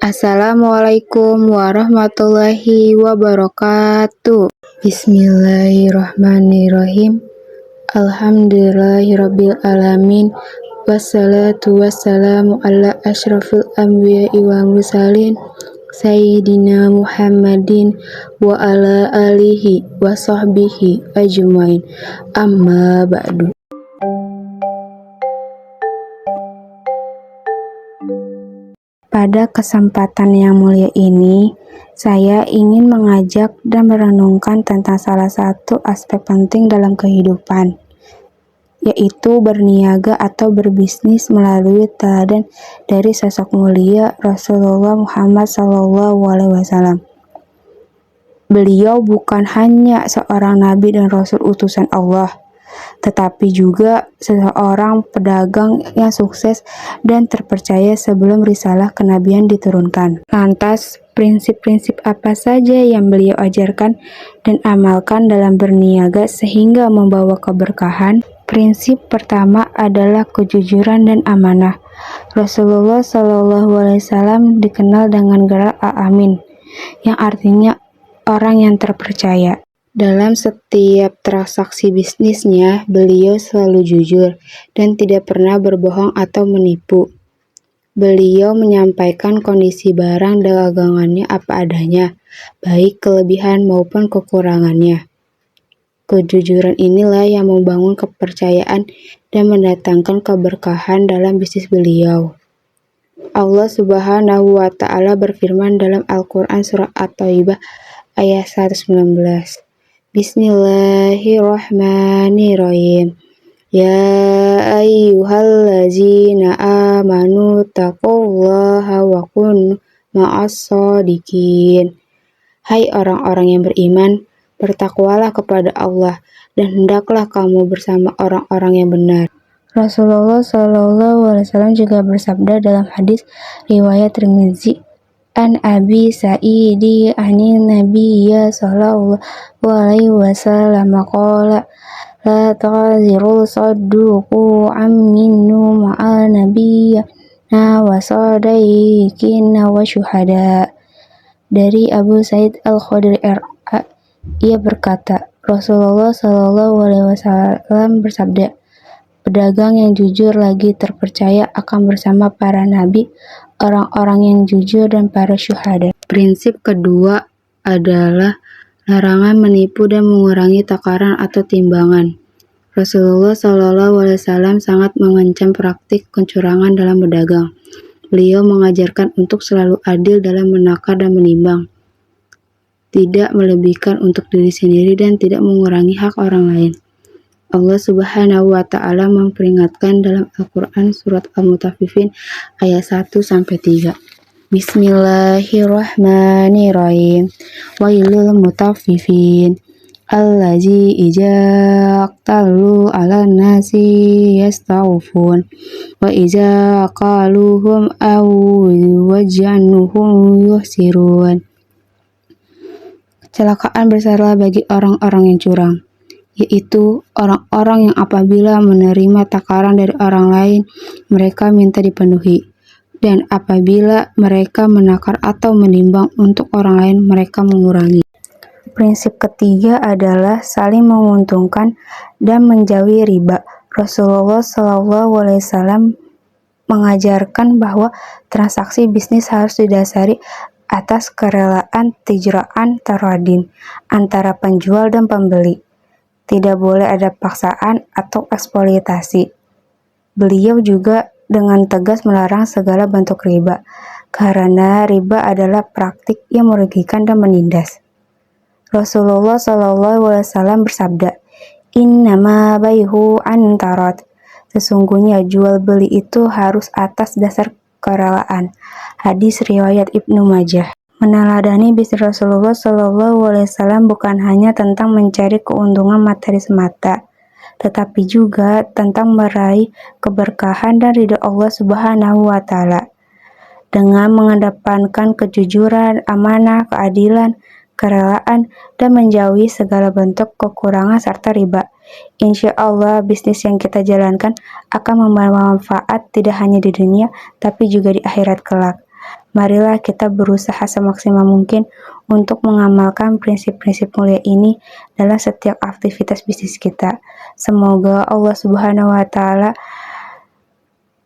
Assalamualaikum warahmatullahi wabarakatuh. Bismillahirrahmanirrahim. Alhamdulillahirabbil alamin. Wassalatu wassalamu ala asyrafil anbiya'i wal mursalin Sayyidina Muhammadin wa ala alihi wa sahbihi ajmain. Amma ba'du. Pada kesempatan yang mulia ini, saya ingin mengajak dan merenungkan tentang salah satu aspek penting dalam kehidupan, yaitu berniaga atau berbisnis melalui teladan dari sosok mulia Rasulullah Muhammad SAW. Beliau bukan hanya seorang nabi dan rasul utusan Allah, tetapi juga seorang pedagang yang sukses dan terpercaya sebelum risalah kenabian diturunkan. Lantas, prinsip-prinsip apa saja yang beliau ajarkan dan amalkan dalam berniaga sehingga membawa keberkahan? Prinsip pertama adalah kejujuran dan amanah. Rasulullah SAW dikenal dengan gelar Al-Amin, yang artinya orang yang terpercaya. Dalam setiap transaksi bisnisnya, beliau selalu jujur dan tidak pernah berbohong atau menipu. Beliau menyampaikan kondisi barang dagangannya apa adanya, baik kelebihan maupun kekurangannya. Kejujuran inilah yang membangun kepercayaan dan mendatangkan keberkahan dalam bisnis beliau. Allah Subhanahu wa Ta'ala berfirman dalam Al-Quran Surah At-Taubah ayat 119. Bismillahirrahmanirrahim. Ya ayyuhallazina amanu taqullaha wa kunu ma'as-shodiqin. Hai orang-orang yang beriman, bertakwalah kepada Allah dan hendaklah kamu bersama orang-orang yang benar. Rasulullah SAW juga bersabda dalam hadis riwayat Tirmizi, An Abi Sa'idi anin Nabiyya sallallahu alaihi wasallam qala la ta'ziru sadduqu aminu ma'al nabiyya wa sadiqina wa syuhada. Dari Abu Sa'id Al-Khudri RA, ia berkata, Rasulullah sallallahu alaihi wasallam bersabda, pedagang yang jujur lagi terpercaya akan bersama para nabi, orang-orang yang jujur dan para syuhada. Prinsip kedua adalah larangan menipu dan mengurangi takaran atau timbangan. Rasulullah SAW sangat mengancam praktik kecurangan dalam berdagang. Beliau mengajarkan untuk selalu adil dalam menakar dan menimbang, tidak melebihkan untuk diri sendiri dan tidak mengurangi hak orang lain. Allah Subhanahu wa Ta'ala memperingatkan dalam Al-Quran Surat Al-Mutaffifin ayat 1-3. Bismillahirrahmanirrahim. Wailul mutaffifin allazi idza qtalu 'alan nasi yastawfun wa idza qaluhum aw wajanuhum yuhsirun. Kecelakaan besarlah bagi orang-orang yang curang, yaitu orang-orang yang apabila menerima takaran dari orang lain, mereka minta dipenuhi, dan apabila mereka menakar atau menimbang untuk orang lain, mereka mengurangi. Prinsip ketiga adalah saling menguntungkan dan menjauhi riba. Rasulullah SAW mengajarkan bahwa transaksi bisnis harus didasari atas kerelaan tijra'an taradin antara penjual dan pembeli. Tidak boleh ada paksaan atau eksploitasi. Beliau juga dengan tegas melarang segala bentuk riba, karena riba adalah praktik yang merugikan dan menindas. Rasulullah SAW bersabda, Innama baihu antarat. Sesungguhnya jual beli itu harus atas dasar kerelaan. Hadis riwayat Ibnu Majah. Meneladani bisnis Rasulullah SAW bukan hanya tentang mencari keuntungan materi semata, tetapi juga tentang meraih keberkahan dan ridha Allah Subhanahu wa Ta'ala. Dengan mengedepankan kejujuran, amanah, keadilan, kerelaan, dan menjauhi segala bentuk kekurangan serta riba, insya Allah bisnis yang kita jalankan akan membawa manfaat tidak hanya di dunia, tapi juga di akhirat kelak. Marilah kita berusaha semaksimal mungkin untuk mengamalkan prinsip-prinsip mulia ini dalam setiap aktivitas bisnis kita. Semoga Allah Subhanahu wa Ta'ala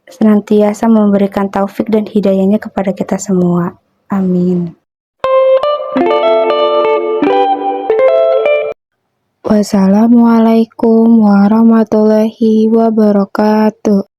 senantiasa memberikan taufik dan hidayahnya kepada kita semua. Amin. Wassalamualaikum warahmatullahi wabarakatuh.